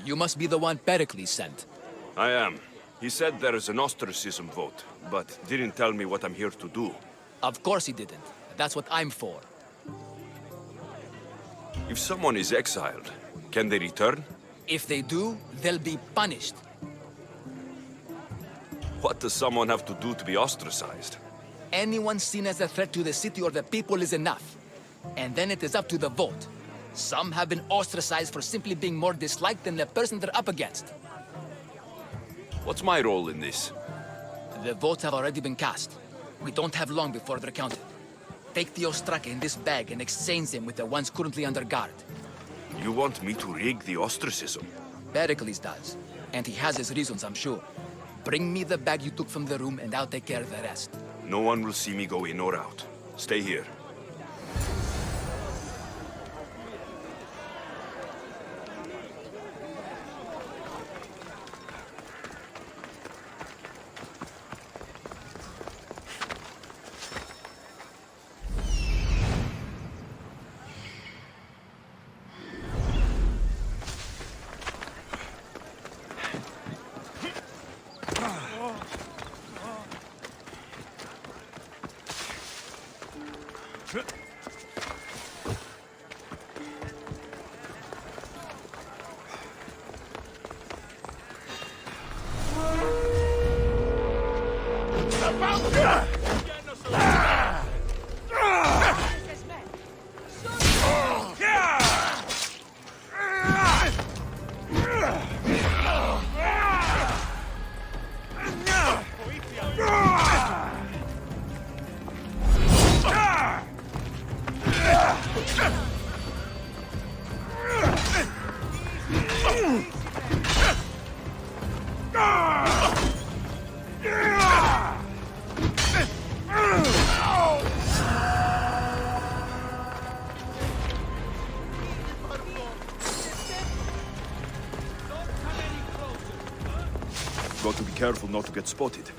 You must be the one Pericles sent. I am. He said there is an ostracism vote, but didn't tell me what I'm here to do. Of course he didn't. That's what I'm for. If someone is exiled, can they return? If they do, they'll be punished. What does someone have to do to be ostracized? Anyone seen as a threat to the city or the people is enough. And then it is up to the vote. Some have been ostracized for simply being more disliked than the person they're up against. What's my role in this? The votes have already been cast. We don't have long before they're counted. Take the ostraka in this bag and exchange them with the ones currently under guard. You want me to rig the ostracism? Pericles does. And he has his reasons, I'm sure. Bring me the bag you took from the room and I'll take care of the rest. No one will see me go in or out. Stay here. Got to be careful not to get spotted.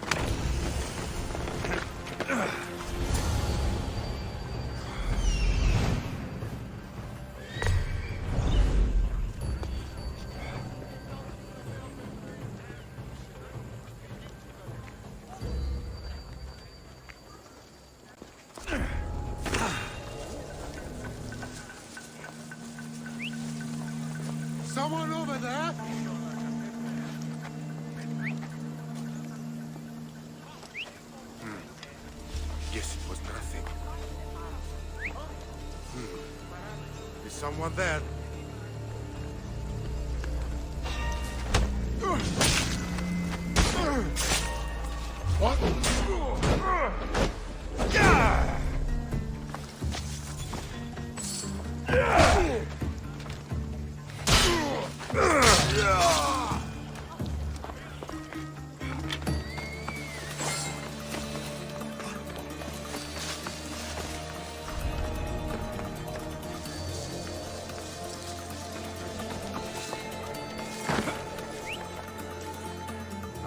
Someone over there? Yes, it was nothing. Is someone there? What?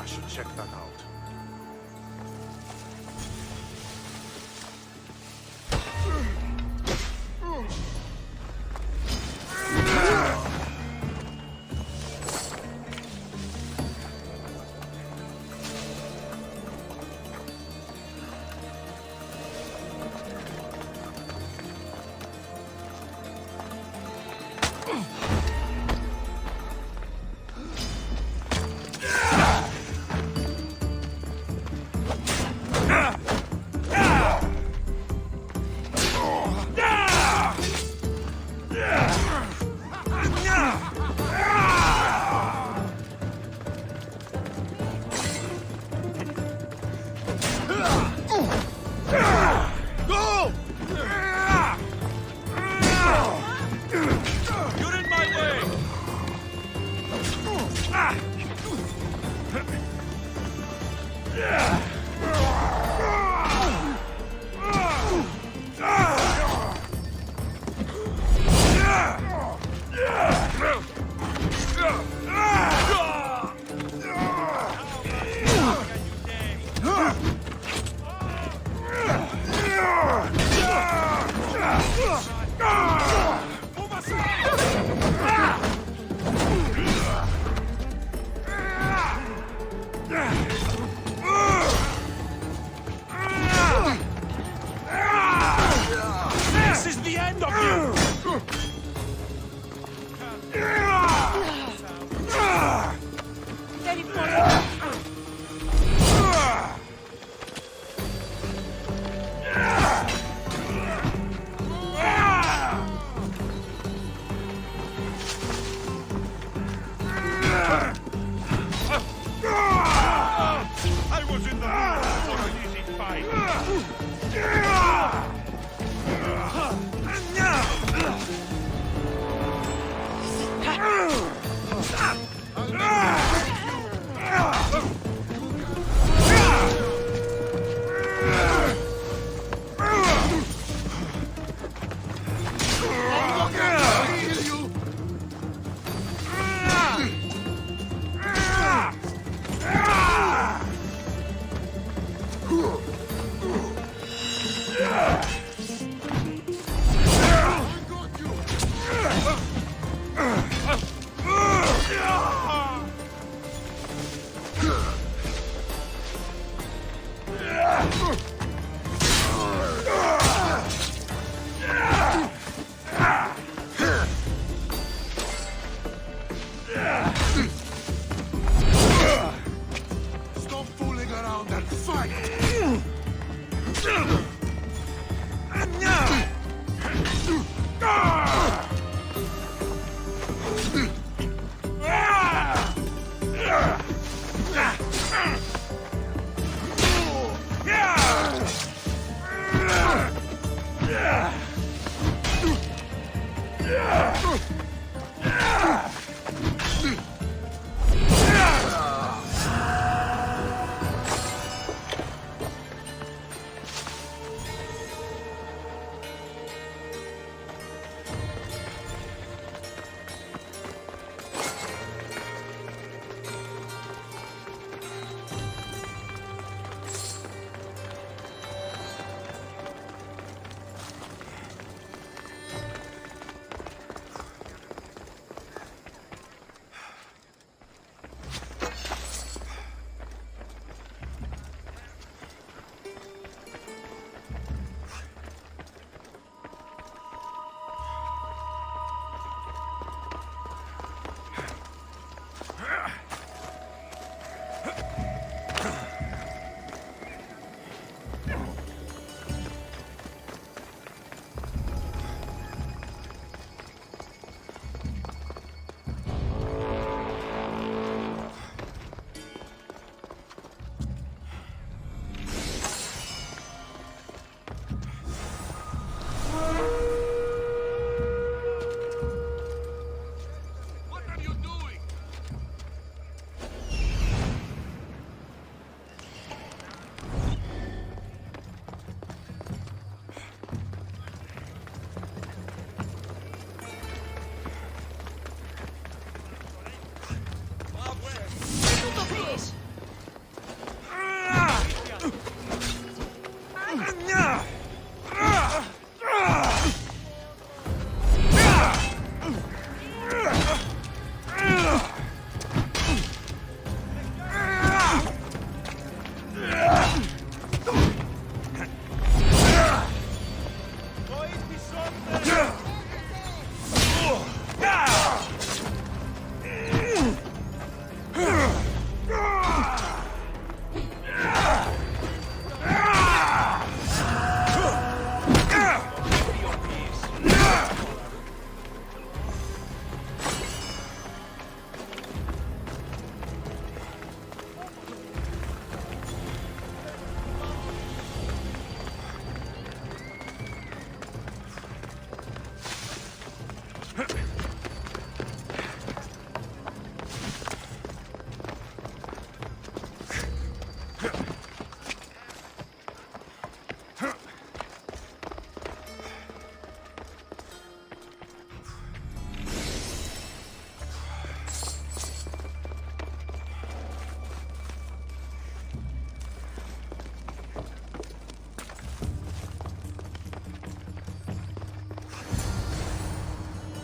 I should check that out. This is the end of you! I was in the mood for an easy fight. Stop fooling around and fight!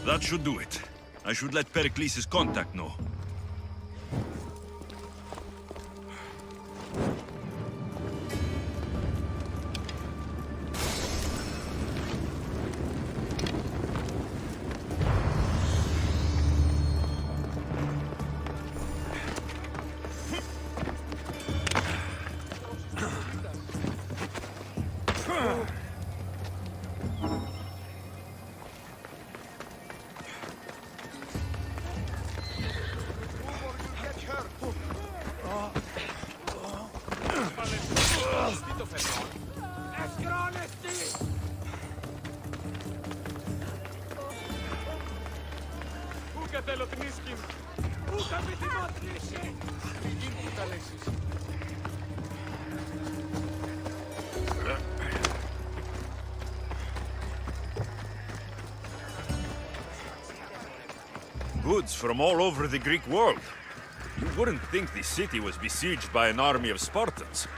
That should do it. I should let Pericles' contact know. Goods from all over the Greek world. You wouldn't think the city was besieged by an army of Spartans.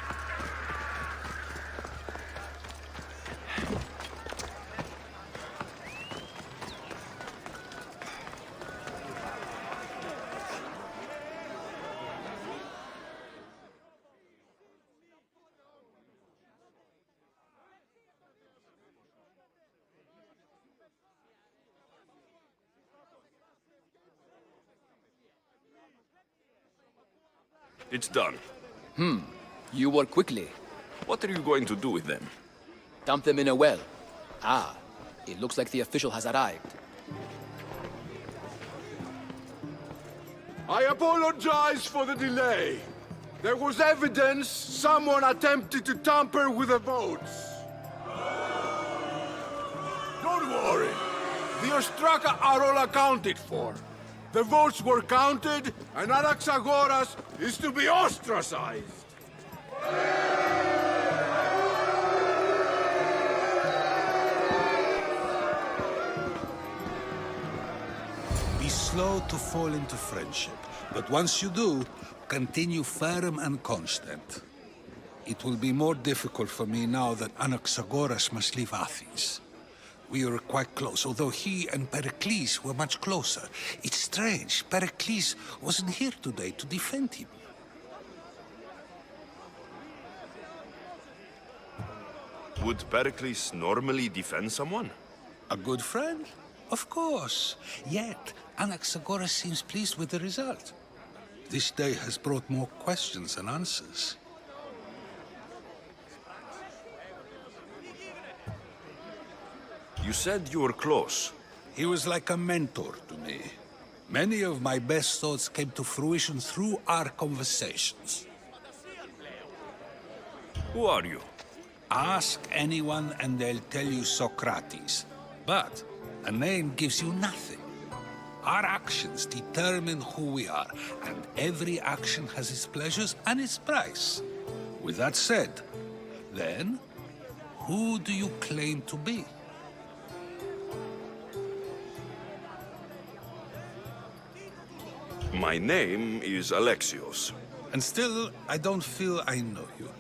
It's done. You work quickly. What are you going to do with them? Dump them in a well. Ah, it looks like the official has arrived. I apologize for the delay. There was evidence someone attempted to tamper with the votes. Don't worry. The Ostraka are all accounted for. The votes were counted, and Anaxagoras is to be ostracized. Be slow to fall into friendship, but once you do, continue firm and constant. It will be more difficult for me now that Anaxagoras must leave Athens. We were quite close, although he and Pericles were much closer. It's strange, Pericles wasn't here today to defend him. Would Pericles normally defend someone? A good friend? Of course. Yet, Anaxagoras seems pleased with the result. This day has brought more questions than answers. You said you were close. He was like a mentor to me. Many of my best thoughts came to fruition through our conversations. Who are you? Ask anyone and they'll tell you Socrates. But a name gives you nothing. Our actions determine who we are, and every action has its pleasures and its price. With that said, then, who do you claim to be? My name is Alexios. And still, I don't feel I know you.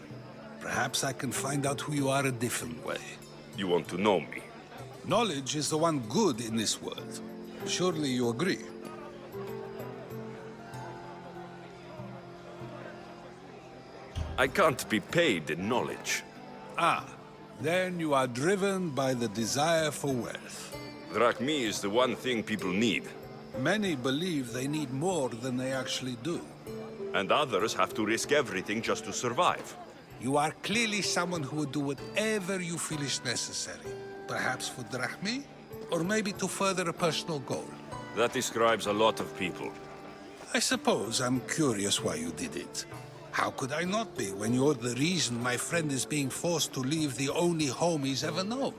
Perhaps I can find out who you are a different way. You want to know me? Knowledge is the one good in this world. Surely you agree. I can't be paid in knowledge. Ah, then you are driven by the desire for wealth. Drachmi is the one thing people need. Many believe they need more than they actually do. And others have to risk everything just to survive. You are clearly someone who would do whatever you feel is necessary. Perhaps for drachmi, or maybe to further a personal goal. That describes a lot of people. I suppose I'm curious why you did it. How could I not be when you're the reason my friend is being forced to leave the only home he's ever known?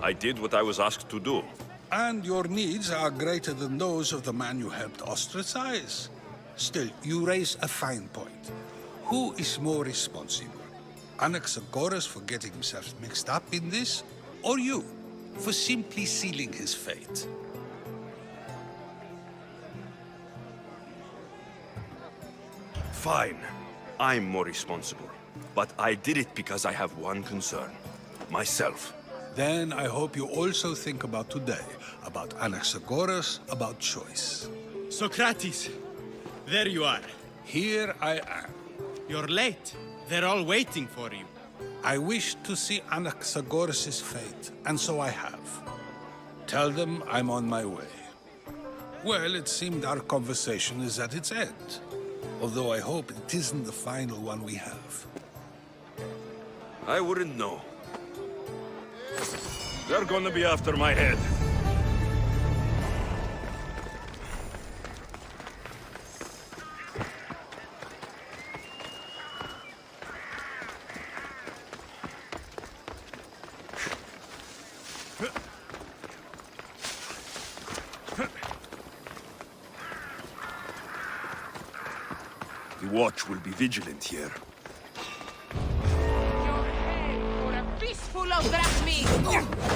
I did what I was asked to do. And your needs are greater than those of the man you helped ostracize. Still, you raise a fine point. Who is more responsible? Anaxagoras for getting himself mixed up in this, or you, for simply sealing his fate? Fine. I'm more responsible. But I did it because I have one concern. Myself. Then I hope you also think about today, about Anaxagoras, about choice. Socrates, there you are. Here I am. You're late. They're all waiting for you. I wish to see Anaxagoras' fate, and so I have. Tell them I'm on my way. Well, it seemed our conversation is at its end. Although I hope it isn't the final one we have. I wouldn't know. They're gonna be after my head. watch will be vigilant here. Your head for a fistful of drachmi!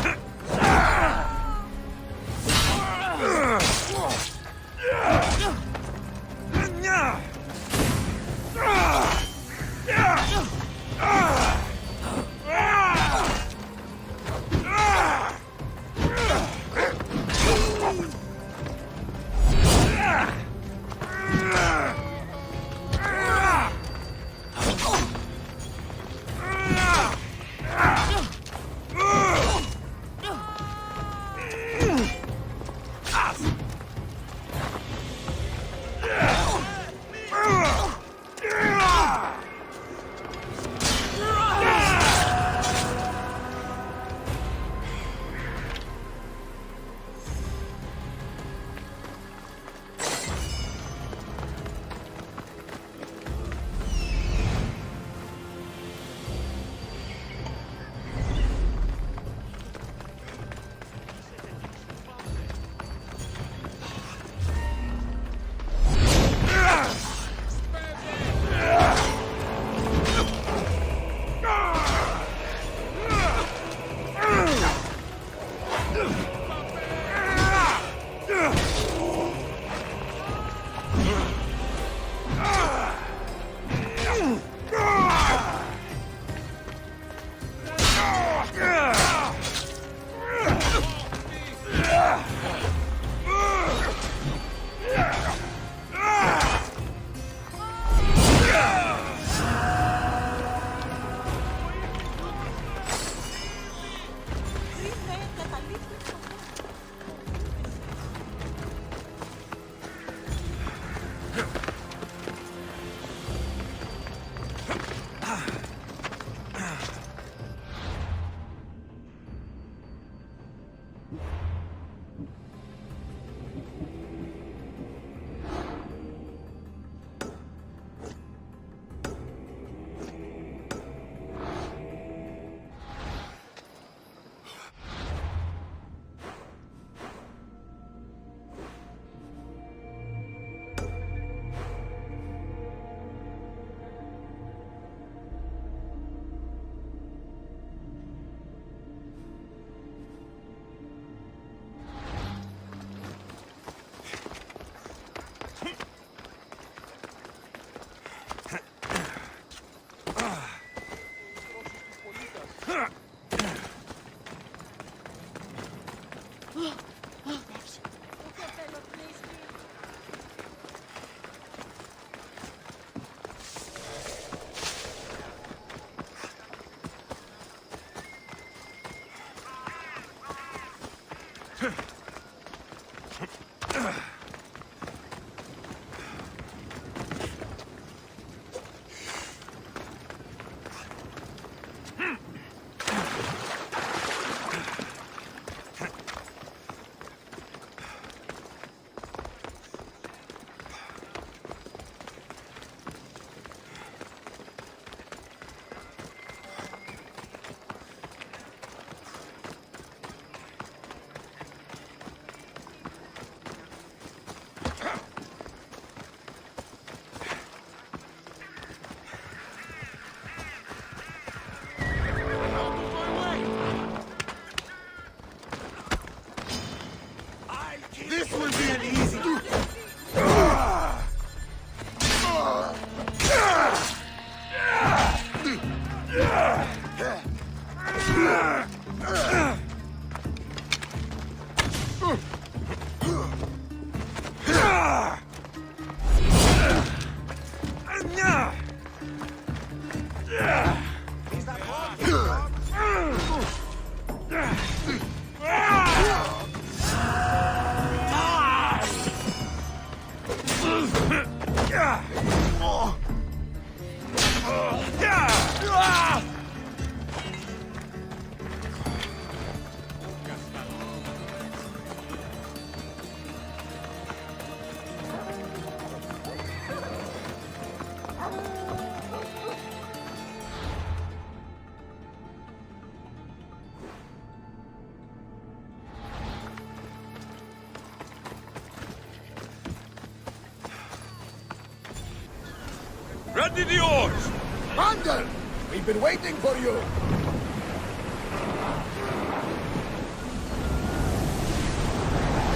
Ready the oars! Commander! We've been waiting for you!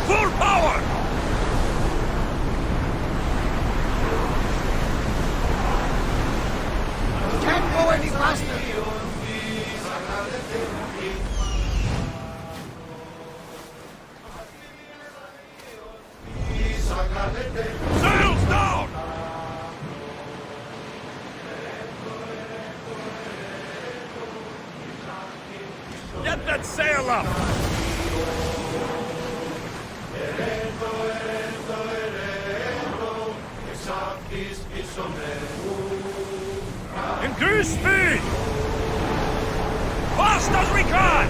Full power! Can't go any faster! Sails down! Get that sail up! Increase speed! Fast as we can!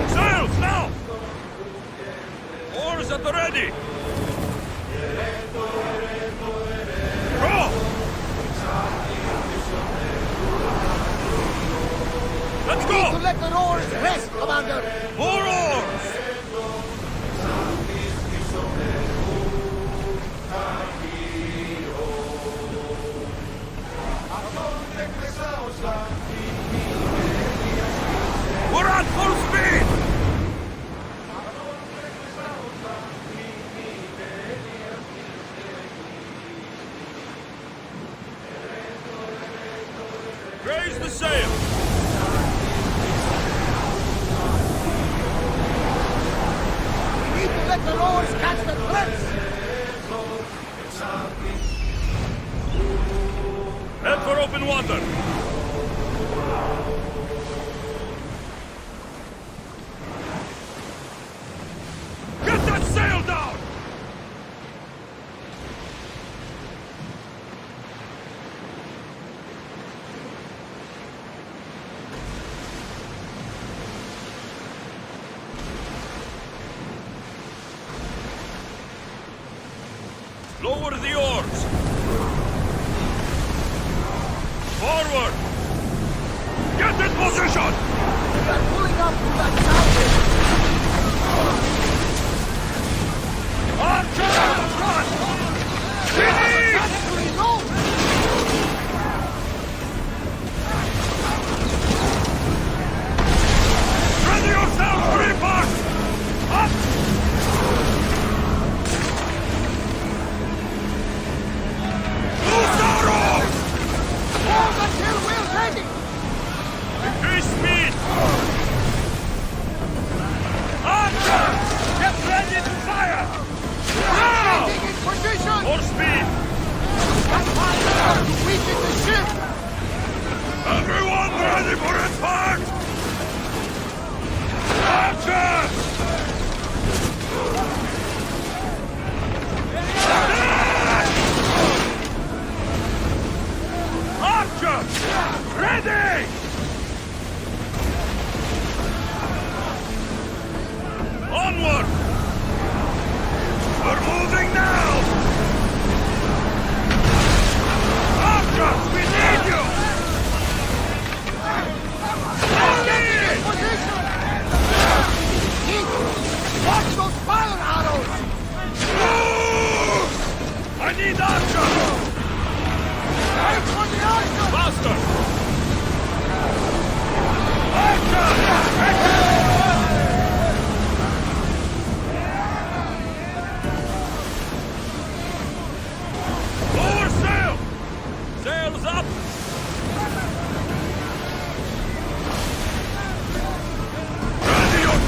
Sails now! Oars at the ready! Go! Let's go! To let the oars rest, Commander! More oars! We're at full speed! Raise the sail! We need to let the oars catch the threads! Head for open water! Get that sail down! Lower the oars! Forward! Get in position! We are pulling up to that south! Archer! Run! Finish! Actually, no! Ready yourself, reapers! Up! Loose arrows! Hold until we're ready! Increase speed! Archer! Get ready to fire! Now! Getting in position! More speed! That's why we are to weaken the ship! Everyone ready for attack! Archer! Archer! Ready! Onward! We're moving now! Archers, we need you! Ready! Position! Keep! Watch those fire arrows! Move! I need archers! Wait for the archer! Faster! Archers! Lower sail! Sails up! Ready up!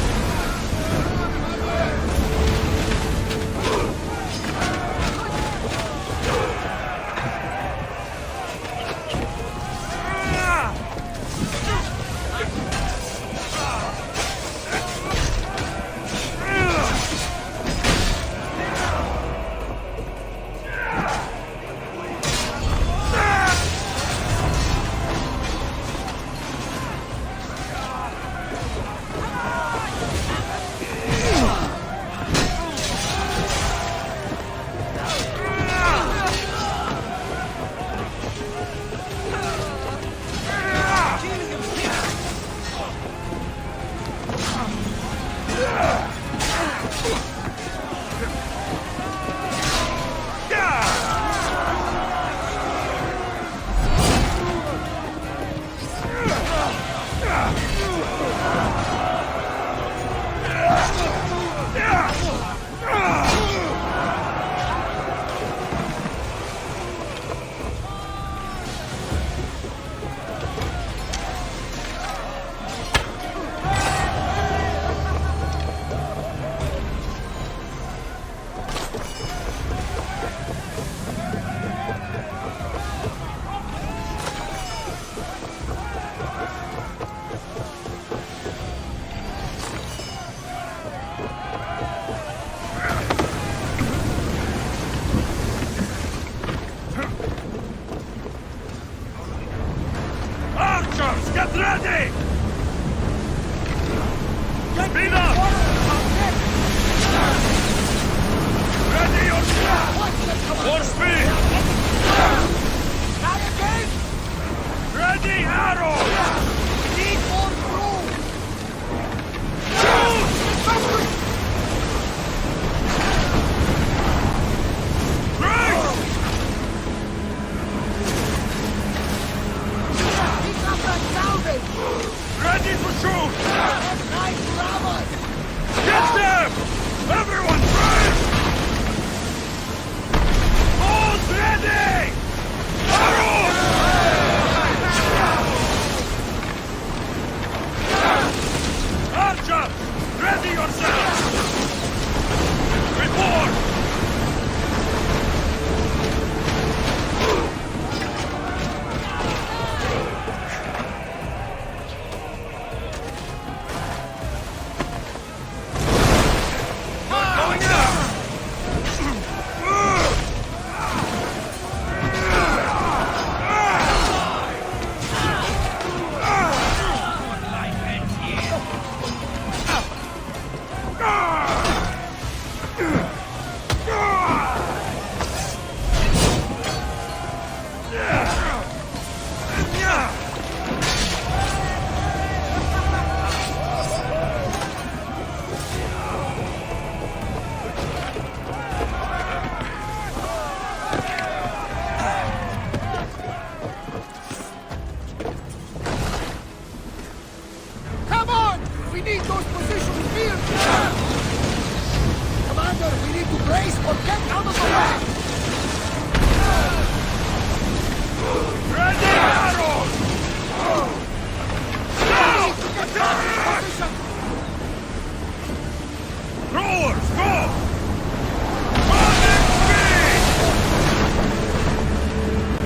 More speed! Ready, arrow! Need more room! Great! Pick up that salvage! Ready to shoot! Nice rabbit! Get them! Everyone brave! All's ready! Arrows! Archer! Ready yourself! Report! Going out! Come on! We need those positions filled! Commander, we need to brace or get out of the way! Ready, arrows! We need to get out of this position! Throwers, go! Running speed!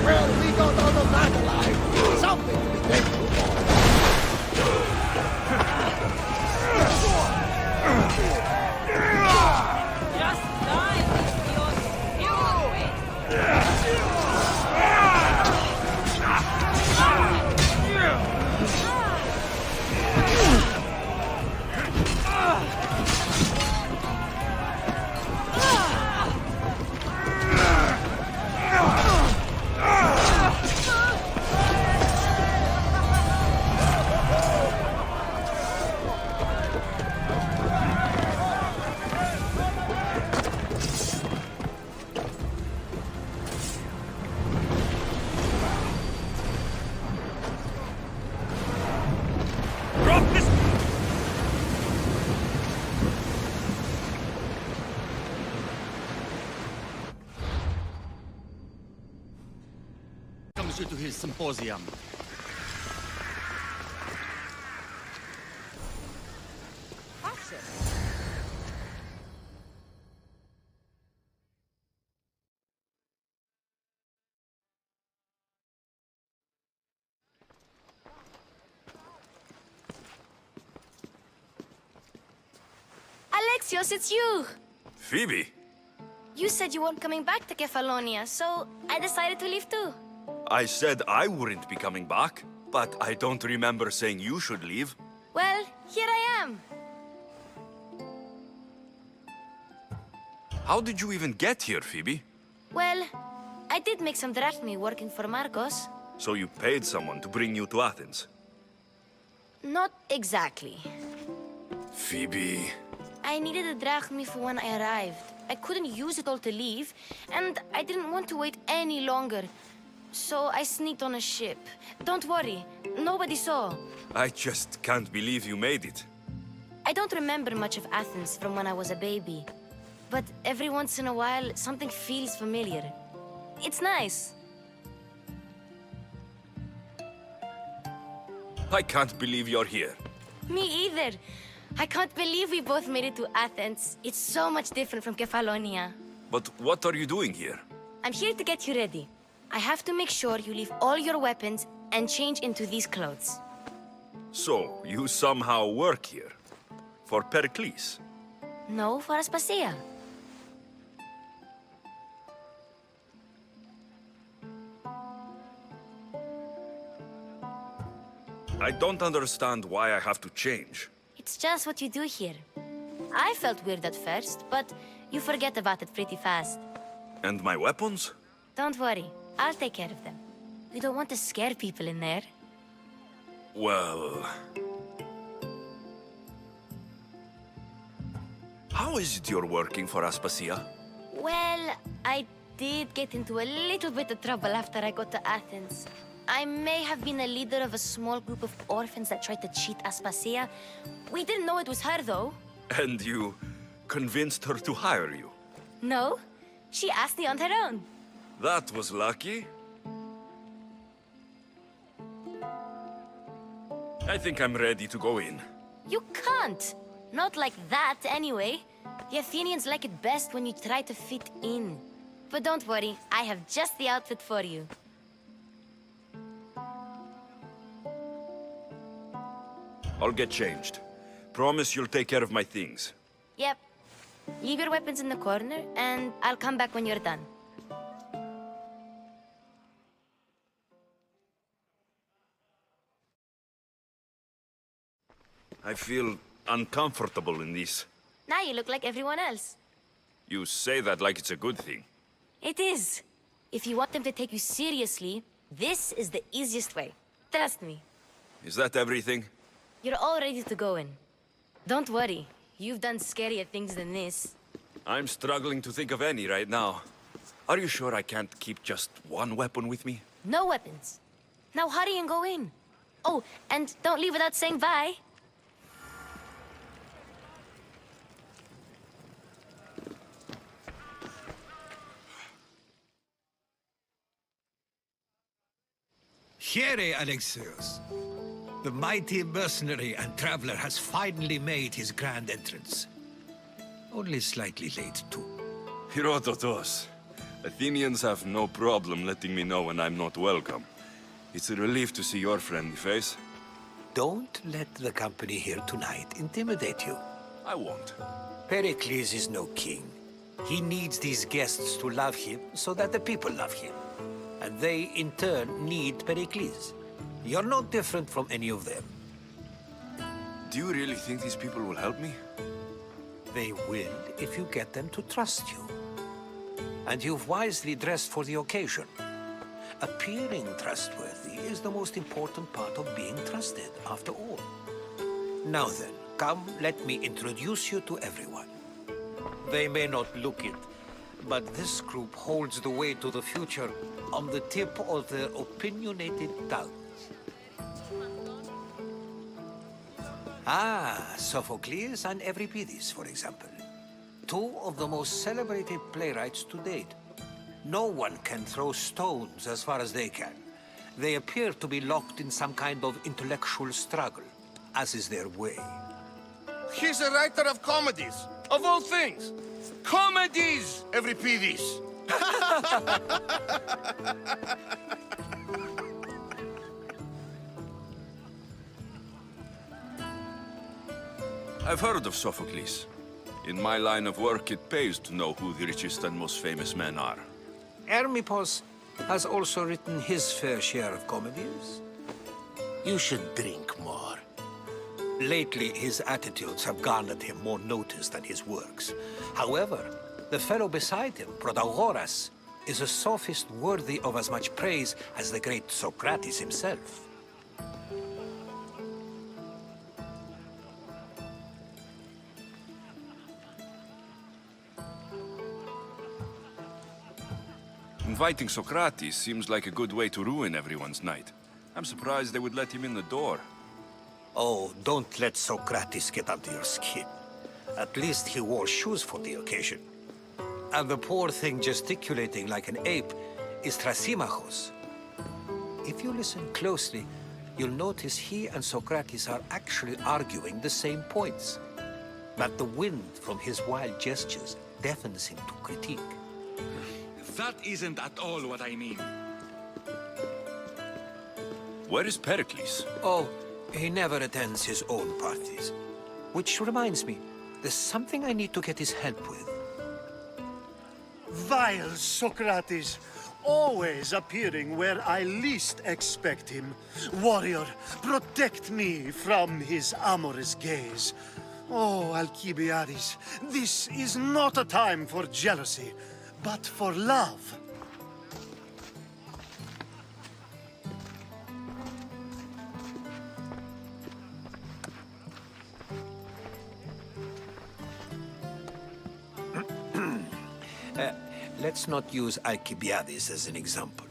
Well, we got out of that alive. Something to be thankful for. Just die, Dios. You will win. Drop this! Comes you to his symposium. Alexios, it's you! Phoebe? You said you weren't coming back to Kefalonia, so I decided to leave too. I said I wouldn't be coming back, but I don't remember saying you should leave. Well, here I am. How did you even get here, Phoebe? Well, I did make some drachmi working for Marcos. So you paid someone to bring you to Athens? Not exactly. Phoebe... I needed a drachmi for when I arrived. I couldn't use it all to leave, and I didn't want to wait any longer. So I sneaked on a ship. Don't worry, nobody saw. I just can't believe you made it. I don't remember much of Athens from when I was a baby. But every once in a while, something feels familiar. It's nice. I can't believe you're here. Me either. I can't believe we both made it to Athens. It's so much different from Kefalonia. But what are you doing here? I'm here to get you ready. I have to make sure you leave all your weapons and change into these clothes. So, you somehow work here? For Pericles? No, for Aspasia. I don't understand why I have to change. It's just what you do here. I felt weird at first, but you forget about it pretty fast. And my weapons? Don't worry, I'll take care of them. We don't want to scare people in there. Well... How is it you're working for Aspasia? Well, I did get into a little bit of trouble after I got to Athens. I may have been a leader of a small group of orphans that tried to cheat Aspasia. We didn't know it was her, though. And you convinced her to hire you? No, she asked me on her own. That was lucky. I think I'm ready to go in. You can't. Not like that, anyway. The Athenians like it best when you try to fit in. But don't worry, I have just the outfit for you. I'll get changed. Promise you'll take care of my things. Yep. Leave your weapons in the corner, and I'll come back when you're done. I feel uncomfortable in this. Now you look like everyone else. You say that like it's a good thing. It is. If you want them to take you seriously, this is the easiest way. Trust me. Is that everything? You're all ready to go in. Don't worry. You've done scarier things than this. I'm struggling to think of any right now. Are you sure I can't keep just one weapon with me? No weapons. Now hurry and go in. Oh, and don't leave without saying bye. Here, Alexios. The mighty mercenary and traveler has finally made his grand entrance. Only slightly late, too. Herodotos. Athenians have no problem letting me know when I'm not welcome. It's a relief to see your friendly face. Don't let the company here tonight intimidate you. I won't. Pericles is no king. He needs these guests to love him so that the people love him. And they, in turn, need Pericles. You're no different from any of them. Do you really think these people will help me? They will if you get them to trust you. And you've wisely dressed for the occasion. Appearing trustworthy is the most important part of being trusted, after all. Now then, come, let me introduce you to everyone. They may not look it, but this group holds the way to the future on the tip of their opinionated tongues. Sophocles and Euripides, for example. Two of the most celebrated playwrights to date. No one can throw stones as far as they can. They appear to be locked in some kind of intellectual struggle, as is their way. He's a writer of comedies, of all things. Comedies, Euripides. I've heard of Sophocles. In my line of work, it pays to know who the richest and most famous men are. Hermippos has also written his fair share of comedies. You should drink more. Lately, his attitudes have garnered him more notice than his works. However, the fellow beside him, Protagoras, is a sophist worthy of as much praise as the great Socrates himself. Inviting Socrates seems like a good way to ruin everyone's night. I'm surprised they would let him in the door. Oh, don't let Socrates get under your skin. At least he wore shoes for the occasion. And the poor thing gesticulating like an ape is Thrasymachos. If you listen closely, you'll notice he and Socrates are actually arguing the same points. But the wind from his wild gestures deafens him to critique. That isn't at all what I mean. Where is Pericles? Oh, he never attends his own parties. Which reminds me, there's something I need to get his help with. Vile Socrates, always appearing where I least expect him. Warrior, protect me from his amorous gaze. Oh, Alcibiades, this is not a time for jealousy. but for love. Let's not use Alcibiades as an example.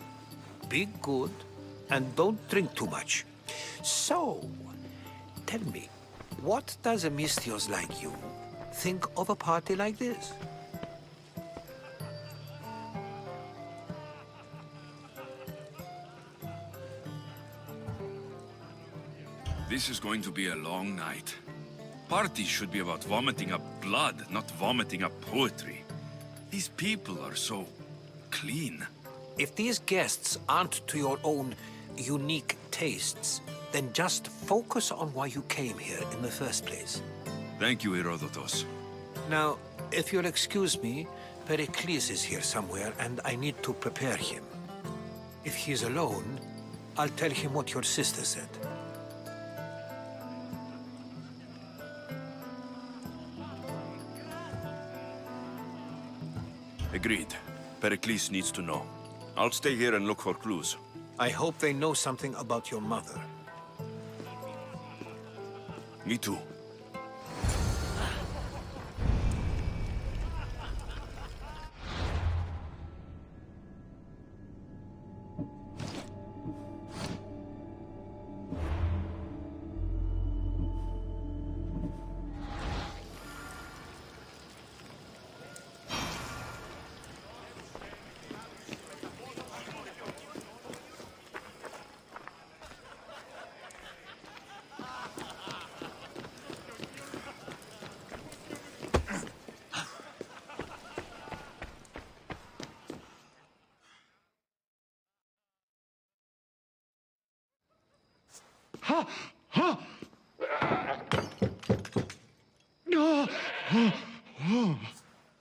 Be good and don't drink too much. So, tell me, what does a Mystios like you think of a party like this? This is going to be a long night. Parties should be about vomiting up blood, not vomiting up poetry. These people are so clean. If these guests aren't to your own unique tastes, then just focus on why you came here in the first place. Thank you, Herodotus. Now, if you'll excuse me, Pericles is here somewhere, and I need to prepare him. If he's alone, I'll tell him what your sister said. Agreed. Pericles needs to know. I'll stay here and look for clues. I hope they know something about your mother. Me too.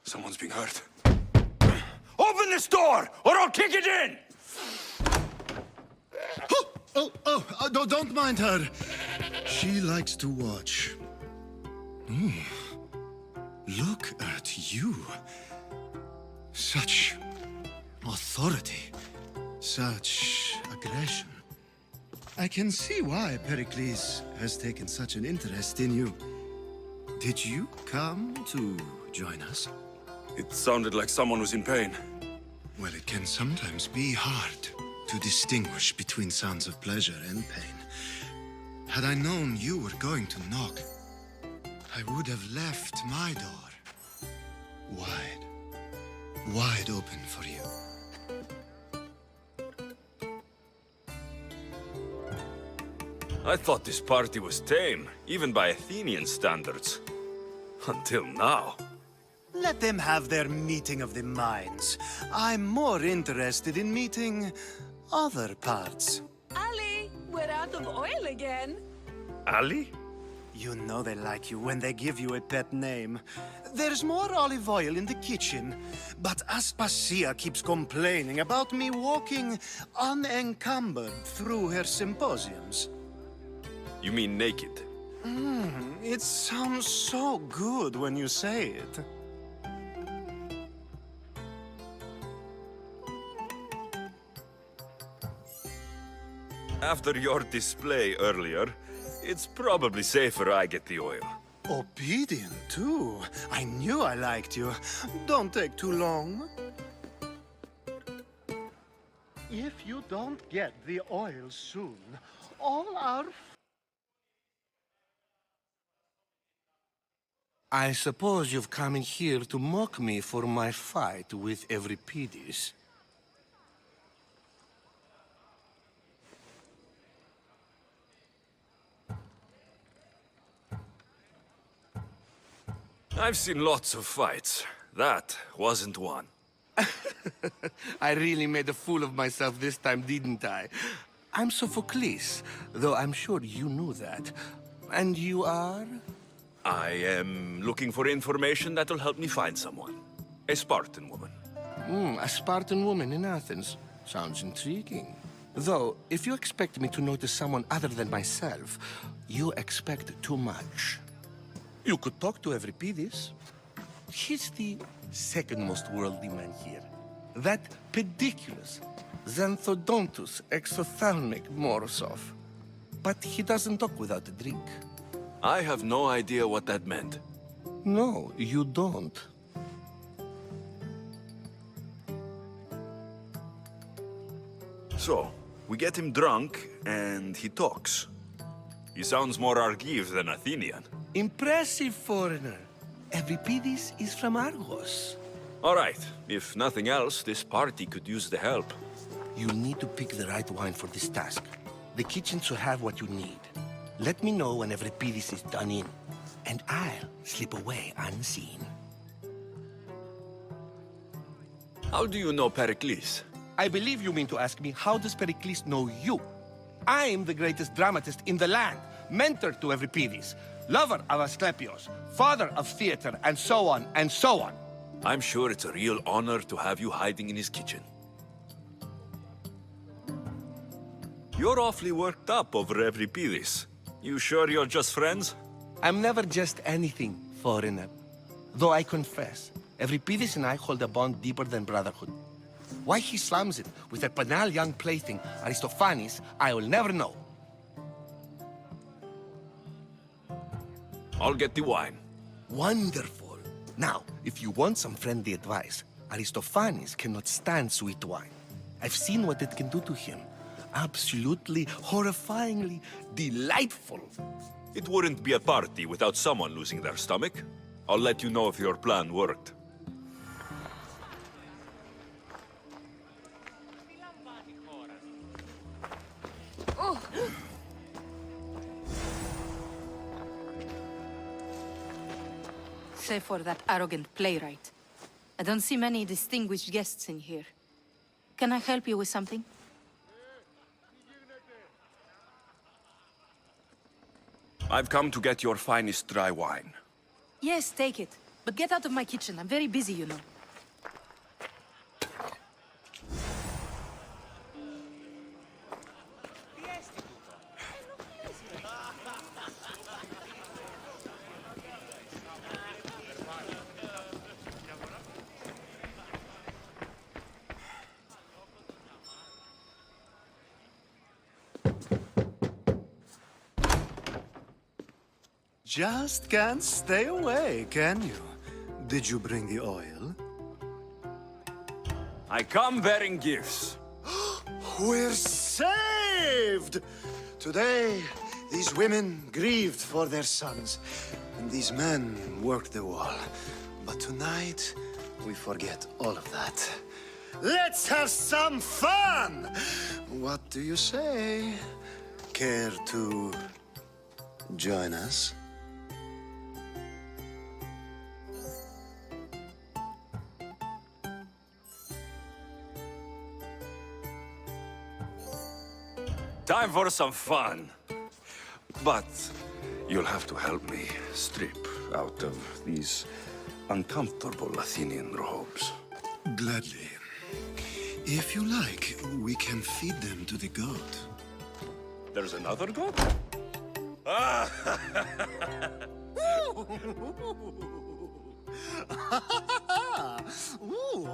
Someone's being hurt. Open this door, or I'll kick it in! Don't mind her. She likes to watch. Look at you. Such authority. Such aggression. I can see why Pericles has taken such an interest in you. Did you come to join us? It sounded like someone was in pain. Well, it can sometimes be hard to distinguish between sounds of pleasure and pain. Had I known you were going to knock, I would have left my door wide open for you. I thought this party was tame, even by Athenian standards. Until now. Let them have their meeting of the minds. I'm more interested in meeting other parts. Ali, we're out of oil again. Ali? You know they like you when they give you a pet name. There's more olive oil in the kitchen, but Aspasia keeps complaining about me walking unencumbered through her symposiums. You mean naked? It sounds so good when you say it. After your display earlier, it's probably safer I get the oil. Obedient, too. I knew I liked you. Don't take too long. If you don't get the oil soon, all our... I suppose you've come in here to mock me for my fight with Euripides. I've seen lots of fights. That wasn't one. I really made a fool of myself this time, didn't I? I'm Sophocles, though I'm sure you knew that. And you are? I am looking for information that will help me find someone. A Spartan woman. A Spartan woman in Athens. Sounds intriguing. Though, if you expect me to notice someone other than myself, you expect too much. You could talk to Euripides. He's the second most worldly man here. That pediculous Xanthodontus exophthalmic Morosov. But he doesn't talk without a drink. I have no idea what that meant. No, you don't. So, we get him drunk, and he talks. He sounds more Argive than Athenian. Impressive, foreigner. Euripides is from Argos. All right, if nothing else, this party could use the help. You need to pick the right wine for this task. The kitchen should have what you need. Let me know when Euripides is done in, and I'll slip away unseen. How do you know Pericles? I believe you mean to ask me, how does Pericles know you? I'm the greatest dramatist in the land, mentor to Euripides, lover of Asclepios, father of theater, and so on, and so on. I'm sure it's a real honor to have you hiding in his kitchen. You're awfully worked up over Euripides. You sure you're just friends? I'm never just anything, foreigner. Though I confess, Euripides and I hold a bond deeper than brotherhood. Why he slams it with a banal young plaything, Aristophanes, I will never know. I'll get the wine. Wonderful. Now, if you want some friendly advice, Aristophanes cannot stand sweet wine. I've seen what it can do to him. Absolutely, horrifyingly delightful. It wouldn't be a party without someone losing their stomach. I'll let you know if your plan worked. Oh. Save for that arrogant playwright. I don't see many distinguished guests in here. Can I help you with something? I've come to get your finest dry wine. Yes, take it. But get out of my kitchen. I'm very busy, you know. Just can't stay away, can you? Did you bring the oil? I come bearing gifts. We're saved! Today, these women grieved for their sons, and these men worked the wall. But tonight, we forget all of that. Let's have some fun! What do you say? Care to join us? Time for some fun. But you'll have to help me strip out of these uncomfortable Athenian robes. Gladly. If you like, we can feed them to the goat. There's another goat? Ooh.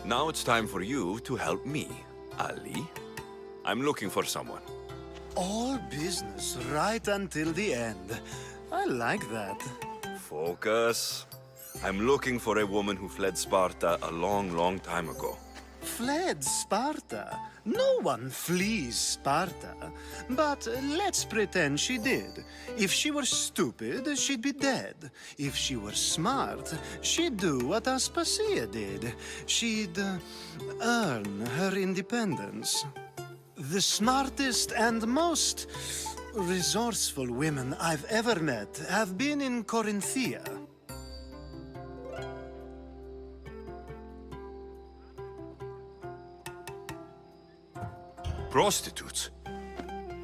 Now it's time for you to help me, Ali. I'm looking for someone. All business right until the end. I like that. Focus. I'm looking for a woman who fled Sparta a long, long time ago. Fled Sparta? No one flees Sparta. But let's pretend she did. If she were stupid, she'd be dead. If she were smart, she'd do what Aspasia did. She'd earn her independence. The smartest and most resourceful women I've ever met have been in Corinthia. Prostitutes?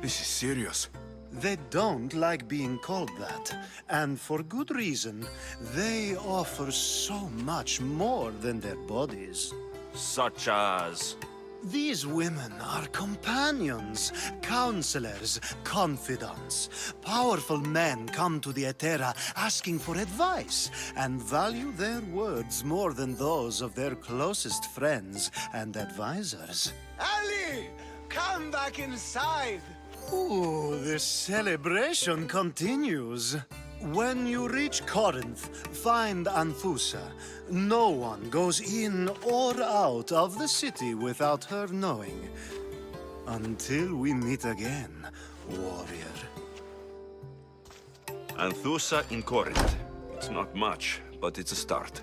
This is serious. They don't like being called that, and for good reason. They offer so much more than their bodies. Such as? These women are companions, counselors, confidants. Powerful men come to the Etera asking for advice and value their words more than those of their closest friends and advisors. Ali, come back inside. Ooh, the celebration continues. When you reach Corinth, find Anthusa. No one goes in or out of the city without her knowing. Until we meet again, warrior. Anthusa in Corinth. It's not much, but it's a start.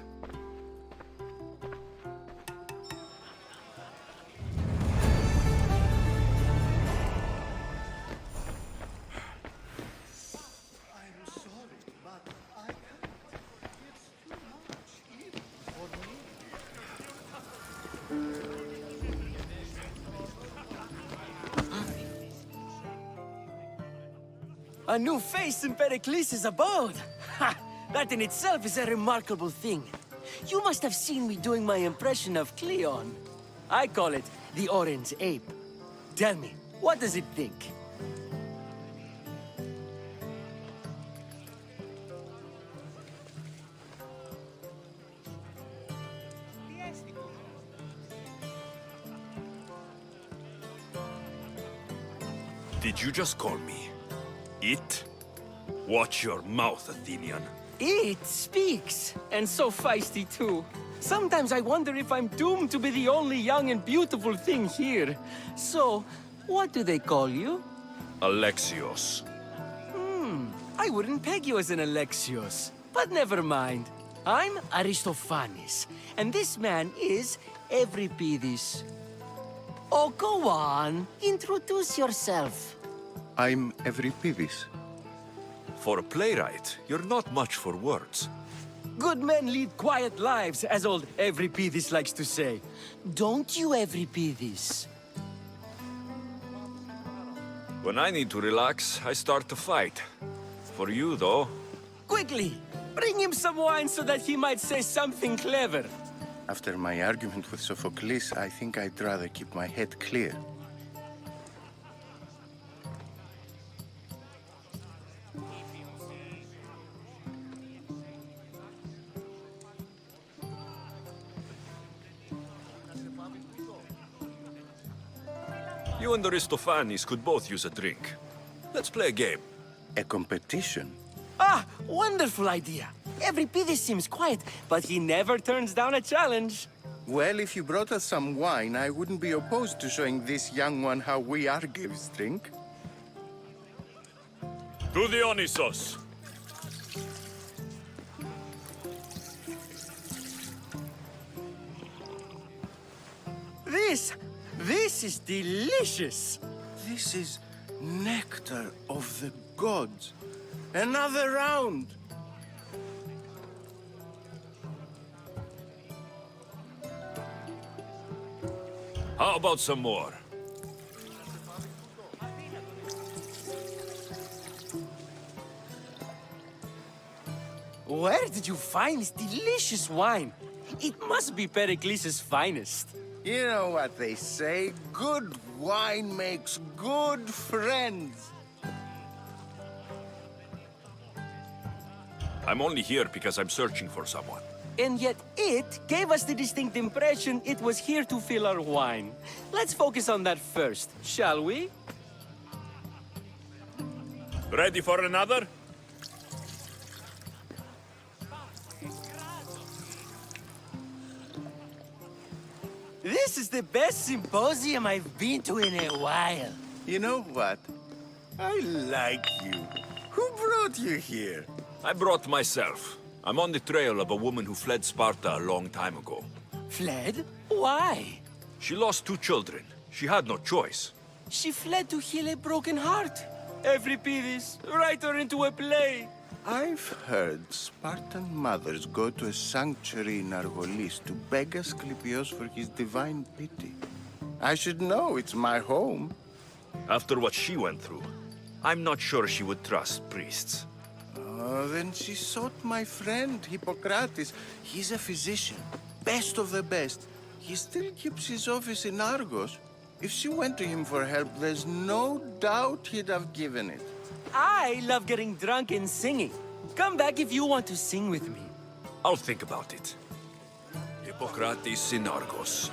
A new face in Pericles' abode! Ha! That in itself is a remarkable thing. You must have seen me doing my impression of Cleon. I call it the Orange Ape. Tell me, what does it think? Did you just call me it? Watch your mouth, Athenian. It speaks, and so feisty too. Sometimes I wonder if I'm doomed to be the only young and beautiful thing here. So, what do they call you? Alexios. I wouldn't peg you as an Alexios. But never mind. I'm Aristophanes, and this man is Euripides. Oh, go on. Introduce yourself. I'm Euripides. For a playwright, you're not much for words. Good men lead quiet lives, as old Euripides likes to say. Don't you, Euripides? When I need to relax, I start to fight. For you, though... Quickly! Bring him some wine so that he might say something clever. After my argument with Sophocles, I think I'd rather keep my head clear. You and Aristophanes could both use a drink. Let's play a game. A competition? Ah, wonderful idea. Euripides seems quiet, but he never turns down a challenge. Well, if you brought us some wine, I wouldn't be opposed to showing this young one how we Argives drink. To Dionysos! This is delicious. This is nectar of the gods. Another round! How about some more? Where did you find this delicious wine? It must be Pericles' finest. You know what they say, good wine makes good friends. I'm only here because I'm searching for someone. And yet it gave us the distinct impression it was here to fill our wine. Let's focus on that first, shall we? Ready for another? This is the best symposium I've been to in a while. You know what? I like you. Who brought you here? I brought myself. I'm on the trail of a woman who fled Sparta a long time ago. Fled? Why? She lost 2 children. She had no choice. She fled to heal a broken heart. Euripides, write her into a play. I've heard Spartan mothers go to a sanctuary in Argolis to beg Asclepios for his divine pity. I should know, it's my home. After what she went through, I'm not sure she would trust priests. Oh, then she sought my friend, Hippocrates. He's a physician, best of the best. He still keeps his office in Argos. If she went to him for help, there's no doubt he'd have given it. I love getting drunk and singing. Come back if you want to sing with me. I'll think about it. Hippocrates in Argos.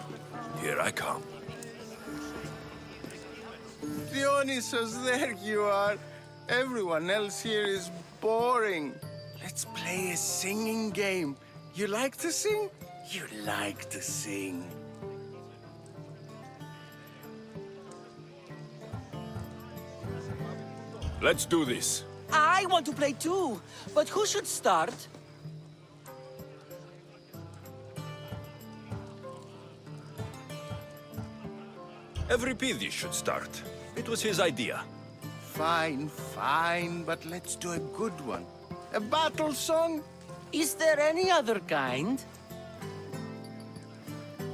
Here I come. Dionysos, there you are. Everyone else here is boring. Let's play a singing game. You like to sing? You like to sing. Let's do this. I want to play too, but who should start? Euripidis should start. It was his idea. Fine, fine, but let's do a good one. A battle song? Is there any other kind?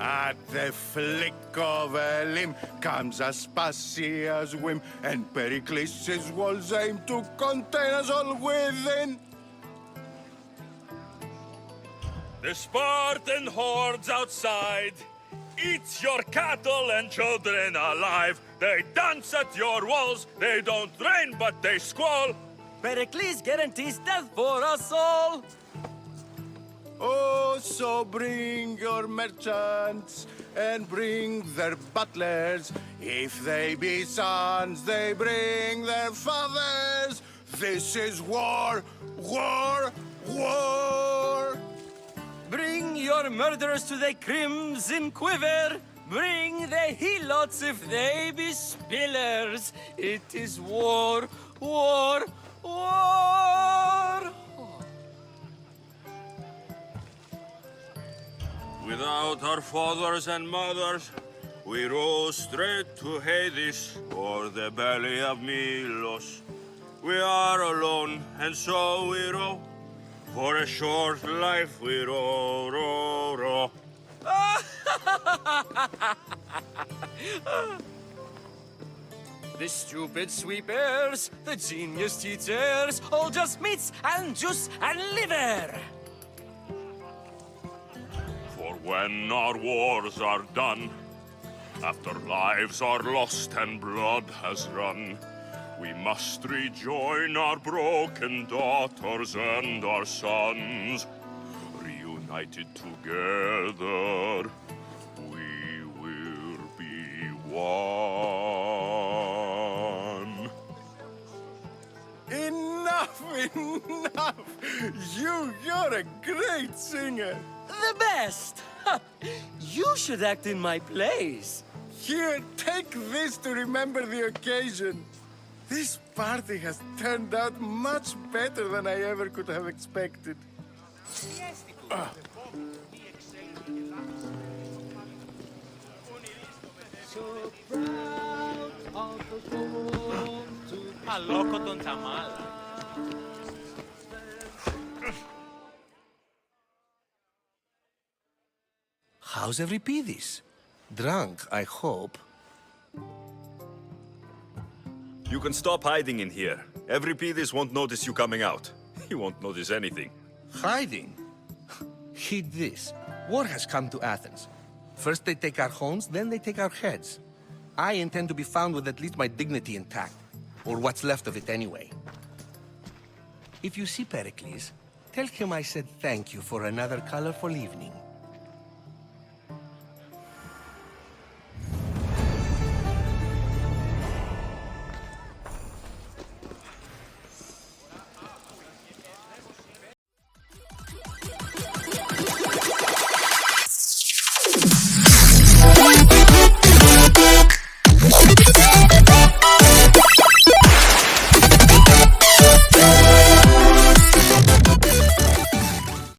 At the flick of a limb comes Aspasia's whim, and Pericles' walls aim to contain us all within. The Spartan hordes outside eat your cattle and children alive. They dance at your walls, they don't rain but they squall. Pericles guarantees death for us all. Oh, so bring your merchants and bring their butlers. If they be sons, they bring their fathers. This is war, war, war. Bring your murderers to the crimson quiver. Bring the helots if they be spillers. It is war, war, war. Without our fathers and mothers, we row straight to Hades or the belly of Milos. We are alone, and so we row. For a short life we row, row, row. The stupid sweepers, the genius teachers, all just meats and juice and liver. For when our wars are done, after lives are lost and blood has run, we must rejoin our broken daughters and our sons. Reunited together, we will be one. Enough, enough! You're a great singer. The best! You should act in my plays. Here, take this to remember the occasion. This party has turned out much better than I ever could have expected. Αλόκο τον Τσαμάλα. How's Euripidis? Drunk, I hope. You can stop hiding in here. Euripidis won't notice you coming out. He won't notice anything. Hiding? Heed this. War has come to Athens. First they take our homes, then they take our heads. I intend to be found with at least my dignity intact. Or what's left of it anyway. If you see Pericles, tell him I said thank you for another colorful evening.